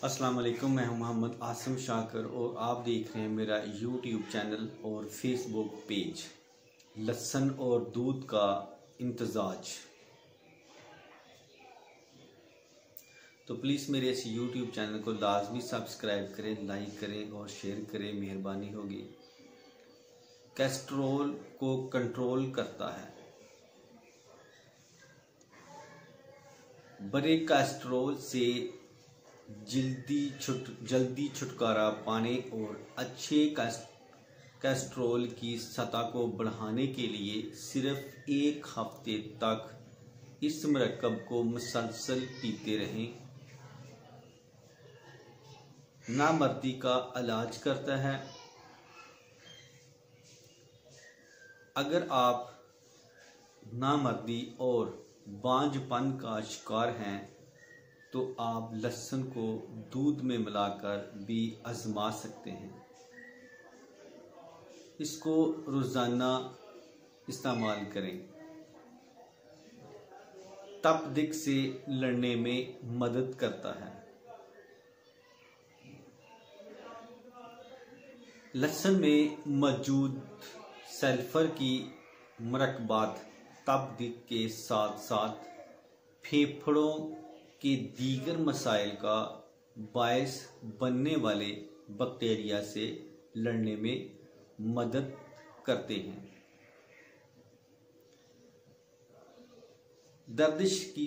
अस्सलाम वालेकुम। मैं हूं मोहम्मद आसिम शाकर और आप देख रहे हैं मेरा यूट्यूब चैनल और फेसबुक पेज। लहसुन और दूध का इम्तजाज। तो प्लीज़ मेरे इस यूट्यूब चैनल को लाजमी सब्सक्राइब करें, लाइक करें और शेयर करें, मेहरबानी होगी। कोलेस्ट्रॉल को कंट्रोल करता है। बड़े कोलेस्ट्रॉल से जल्दी छुटकारा पाने और अच्छे कोलेस्ट्रॉल की सतह को बढ़ाने के लिए सिर्फ एक हफ्ते तक इस मरकब को मुसलसल पीते रहें। नामर्दी का इलाज करता है। अगर आप नामर्दी और बांझपन का शिकार हैं तो आप लहसुन को दूध में मिलाकर भी आजमा सकते हैं। इसको रोज़ाना इस्तेमाल करें। तपदिक से लड़ने में मदद करता है। लहसुन में मौजूद सल्फर की मरकबात तपदिक के साथ साथ फेफड़ों के दीगर मसाइल का बायस बनने वाले बैक्टीरिया से लड़ने में मदद करते हैं। दर्दिश की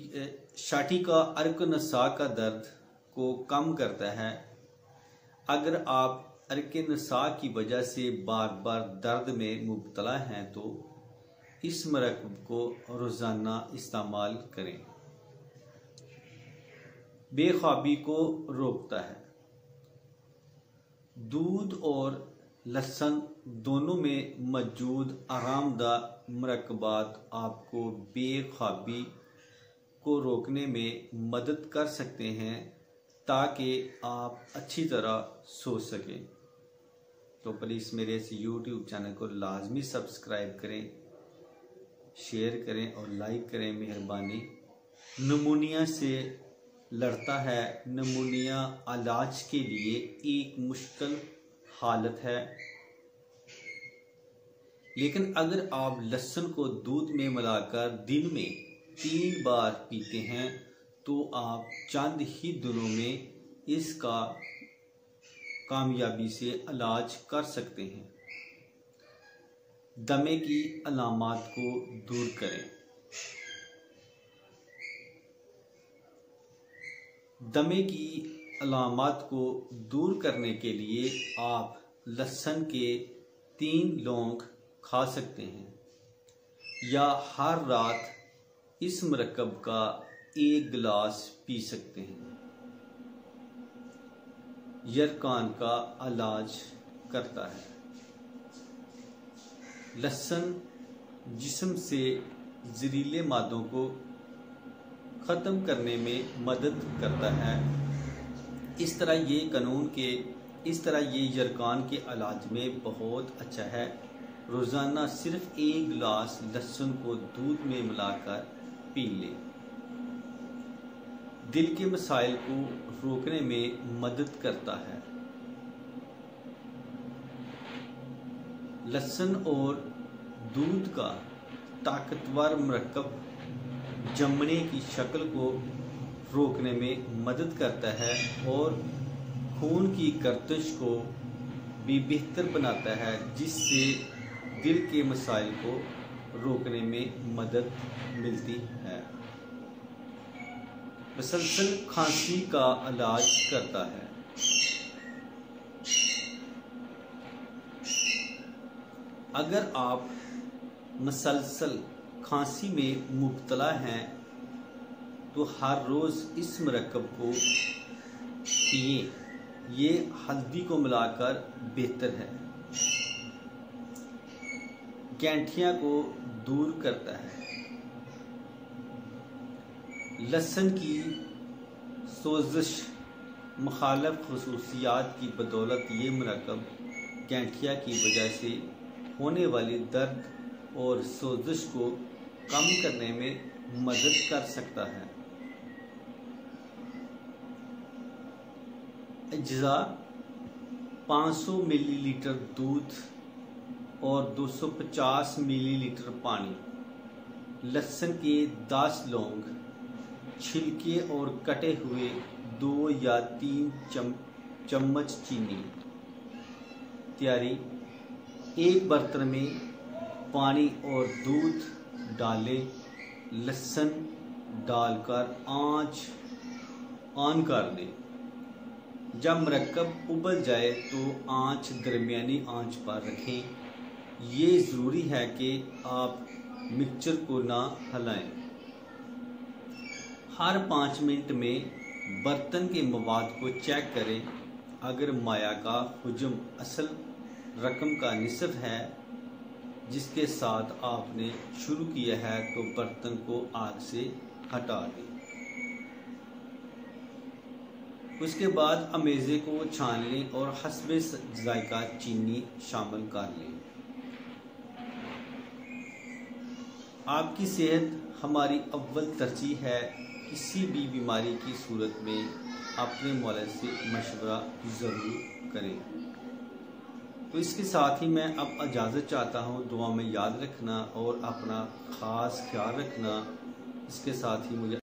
छाती का अर्क-ए-नसा का दर्द को कम करता है। अगर आप अर्क-ए-नसा की वजह से बार बार दर्द में मुब्तला हैं तो इस मरकब को रोज़ाना इस्तेमाल करें। बेख्वाबी को रोकता है। दूध और लहसुन दोनों में मौजूद आरामदायक मरकबात आपको बेख्वाबी को रोकने में मदद कर सकते हैं ताकि आप अच्छी तरह सो सकें। तो प्लीज़ मेरे इस यूट्यूब चैनल को लाजमी सब्सक्राइब करें, शेयर करें और लाइक करें, मेहरबानी। निमोनिया से लड़ता है। निमोनिया इलाज के लिए एक मुश्किल हालत है, लेकिन अगर आप लहसुन को दूध में मिलाकर दिन में 3 बार पीते हैं तो आप चंद ही दिनों में इसका कामयाबी से इलाज कर सकते हैं। दमे की अलामात को दूर करें। दमे की अलामात को दूर करने के लिए आप लहसुन के 3 लौंग खा सकते हैं या हर रात इस मरकब का 1 गिलास पी सकते हैं। यरकान का इलाज करता है। लहसुन जिस्म से जहरीले मादों को ख़त्म करने में मदद करता है। इस तरह ये यरकान के इलाज में बहुत अच्छा है। रोज़ाना सिर्फ 1 गिलास लहसुन को दूध में मिलाकर पी लें। दिल के मसाइल को रोकने में मदद करता है। लहसुन और दूध का ताकतवर मरकब जमने की शक्ल को रोकने में मदद करता है और खून की गर्दिश को भी बेहतर बनाता है, जिससे दिल के मसाइल को रोकने में मदद मिलती है। मुसलसल खांसी का इलाज करता है। अगर आप मुसलसल खांसी में मुब्तला हैं तो हर रोज़ इस मरकब को पिए। ये हल्दी को मिलाकर बेहतर है। गठिया को दूर करता है। लहसुन की सोजिश मुखालिफ खुसूसियात की बदौलत ये मरकब गठिया की वजह से होने वाली दर्द और सोजिश को कम करने में मदद कर सकता है। अज्जा 500 मिलीलीटर दूध और 250 मिलीलीटर पानी, लहसुन के 10 लौंग, छिलके और कटे हुए 2 या 3 चम्मच चीनी। तैयारी: एक बर्तन में पानी और दूध डालें, लहसुन डालकर आंच ऑन कर दें। जब मरकब उबल जाए तो आंच दरमियानी आंच पर रखें। ये ज़रूरी है कि आप मिक्सचर को ना हिलाएं। हर 5 मिनट में बर्तन के मवाद को चेक करें। अगर माया का हुज्म असल रकम का निसफ है जिसके साथ आपने शुरू किया है तो बर्तन को आग से हटा दें। उसके बाद अमेज़े को छान लें और हस्बे जायका चीनी शामिल कर लें। आपकी सेहत हमारी अव्वल तरजीह है। किसी भी बीमारी की सूरत में अपने मौलवी से मशवरा ज़रूर करें। तो इसके साथ ही मैं अब इजाज़त चाहता हूँ। दुआ में याद रखना और अपना ख़ास ख्याल रखना। इसके साथ ही मुझे